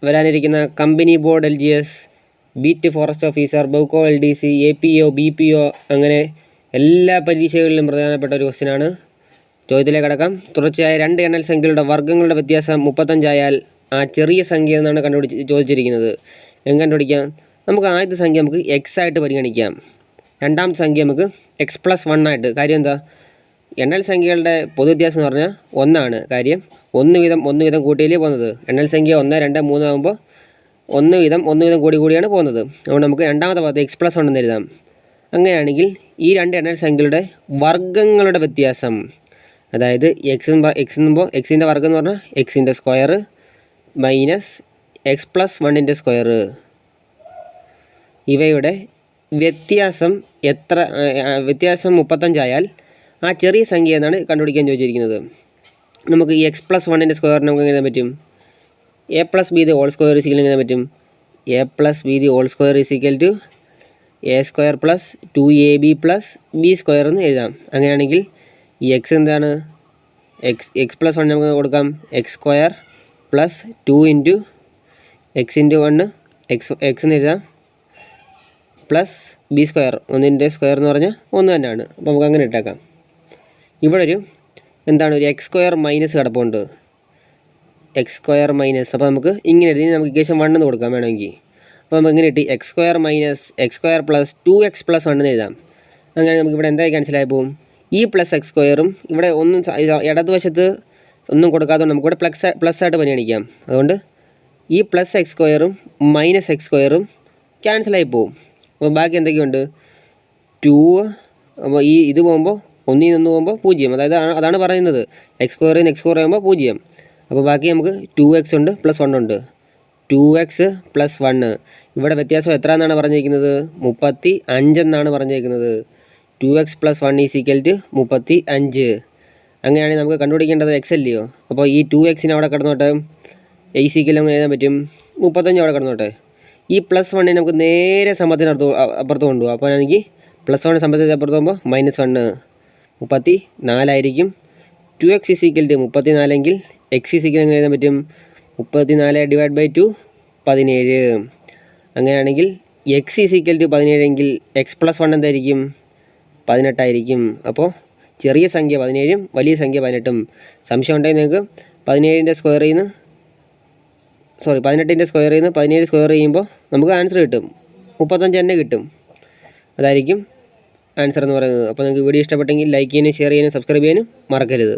വരാനിരിക്കുന്ന company board LGS, beat forest officer, Bevco LDC, APO, BPO അങ്ങനെ എല്ലാ പരീക്ഷകളിലും പ്രധാനപ്പെട്ട ഒരു ക്വസ്റ്റ്യനാണ്. ചോദ്യത്തിലേക്ക് കടക്കാം. തുടർച്ചയായ 2 എണ്ണൽ സംഖ്യകളുടെ വർഗ്ഗങ്ങളുടെ വ്യത്യാസം 35 ആയാൽ ആ ചെറിയ സംഖ്യ എന്നാണ് ചോദിച്ചിരിക്കുന്നത്. എങ്ങനെ കണ്ടുപിടിക്കാം? നമുക്ക് ആദ്യത്തെ സംഖ്യ നമുക്ക് x ആയിട്ട് പരിഗണിക്കാം. രണ്ടാമത്തെ സംഖ്യ നമുക്ക് x+1 ആയിട്ട്. കാര്യം എന്താ? എണ്ണൽ സംഖ്യകളുടെ പൊതുവ്യത്യാസം എന്ന് പറഞ്ഞാൽ 1 ആണ്. കാര്യം 1 വീതം കൂട്ടിയല്ലേ പോകുന്നത്. എണ്ണൽ സംഖ്യ 1, 2, 3 ആകുമ്പോൾ 1 വീതം കൂടിയാണ് പോകുന്നത്. അതുകൊണ്ട് നമുക്ക് രണ്ടാമത്തെ ഭാഗത്ത് x+1 എന്ന് എഴുതാം. അങ്ങനെയാണെങ്കിൽ ഈ 2 എണ്ണൽ സംഖ്യകളുടെ വർഗ്ഗങ്ങളുടെ വ്യത്യാസം, അതായത് എക്സിൻ്റെ വർഗ്ഗം എന്ന് പറഞ്ഞാൽ എക്സിൻ്റെ സ്ക്വയർ മൈനസ് x+1ൻ്റെ സ്ക്വയർ, ഇവയുടെ വ്യത്യാസം 35 ആയാൽ ആ ചെറിയ സംഖ്യ എന്നാണ് കണ്ടുപിടിക്കാൻ ചോദിച്ചിരിക്കുന്നത്. നമുക്ക് ഈ x+1ൻ്റെ സ്ക്വയർ നമുക്ക് എങ്ങനെ പറ്റും? a+b² എങ്ങനെ പറ്റും? a+b² a² + 2ab + b² എന്ന് എഴുതാം. അങ്ങനെയാണെങ്കിൽ ഈ x എന്താണ്? x+1 നമുക്ക് കൊടുക്കാം x² + 2 × x × 1 x എന്ന് എഴുതാം പ്ലസ് b². 1ൻ്റെ സ്ക്വയർ എന്ന് പറഞ്ഞാൽ 1 തന്നെയാണ്. അപ്പോൾ നമുക്ക് അങ്ങനെ ഇട്ടേക്കാം. ഇവിടെ ഒരു x² മൈനസ് കിടപ്പുണ്ട്. x² മൈനസ്, അപ്പോൾ നമുക്ക് ഇങ്ങനെ എഴുതി നമുക്ക് ഇക്വേഷൻ 1 എന്ന് കൊടുക്കാം വേണമെങ്കിൽ. അപ്പോൾ നമുക്ക് ഇങ്ങനെ കിട്ടി x² മൈനസ് x² + 2x+1 എന്ന് എഴുതാം. അങ്ങനെ നമുക്ക് ഇവിടെ എന്തായി ക്യാൻസലായി പോകും? ഈ പ്ലസ് x²ഉം ഇവിടെ ഒന്നും ഇടതുവശത്ത് ഒന്നും കൊടുക്കാത്തതുകൊണ്ട് നമുക്കിവിടെ പ്ലസ് ആയിട്ട് പരിഗണിക്കാം. അതുകൊണ്ട് ഈ പ്ലസ് x² മൈനസ് x² ക്യാൻസലായി പോകും. അപ്പോൾ ബാക്കി എന്തൊക്കെയുണ്ട്? 2. അപ്പോൾ ഇത് പോകുമ്പോൾ 1 ൽ നിന്ന് പോകുമ്പോൾ 0. അതാണ് പറയുന്നത് x² x² ആകുമ്പോൾ 0. അപ്പോൾ ബാക്കി നമുക്ക് 2x ഉണ്ട് +1 ഉണ്ട്. 2x + 1. ഇവിടെ വ്യത്യാസം എത്ര എന്നാണ് പറഞ്ഞിരിക്കുന്നത്? 35 എന്നാണ് പറഞ്ഞിരിക്കുന്നത്. 2x + 1 = 35. അങ്ങനെയാണെങ്കിൽ നമുക്ക് കണ്ടുപിടിക്കേണ്ടത് x അല്ലയോ? അപ്പോൾ ഈ 2xനെ അവിടെ കിടന്നോട്ടെ, നമുക്ക് എഴുതാൻ പറ്റും 35 അവിടെ കിടന്നോട്ടെ. ഈ +1നെ നമുക്ക് നേരെ സമത്തിന് അപ്പുറത്ത് കൊണ്ടുപോകാം. അപ്പോൾ എനിക്ക് +1 സമത്തിന് അപ്പുറത്ത് പോകുമ്പോൾ -1 34 ആയിരിക്കും. 2x = 34 എങ്കിൽ x എങ്ങനെ എഴുതാൻ പറ്റും? 34/2 17. അങ്ങനെയാണെങ്കിൽ x = 17 എങ്കിൽ x+1 എന്തായിരിക്കും? 18 ആയിരിക്കും. അപ്പോൾ ചെറിയ സംഖ്യ 17ഉം വലിയ സംഖ്യ 18ഉം. സംശയം ഉണ്ടെങ്കിൽ നിങ്ങൾക്ക് 18ൻ്റെ സ്ക്വയർ ചെയ്യുന്ന 18ൻ്റെ സ്ക്വയർ ചെയ്യുന്ന 17 സ്ക്വയർ ചെയ്യുമ്പോൾ നമുക്ക് ആൻസർ കിട്ടും. 35 തന്നെ കിട്ടും. അതായിരിക്കും ആൻസർ എന്ന് പറയുന്നത്. അപ്പോൾ നിങ്ങൾക്ക് വീഡിയോ ഇഷ്ടപ്പെട്ടെങ്കിൽ ലൈക്ക് ചെയ്യാനും ഷെയർ ചെയ്യാനും സബ്സ്ക്രൈബ് ചെയ്യാനും മറക്കരുത്.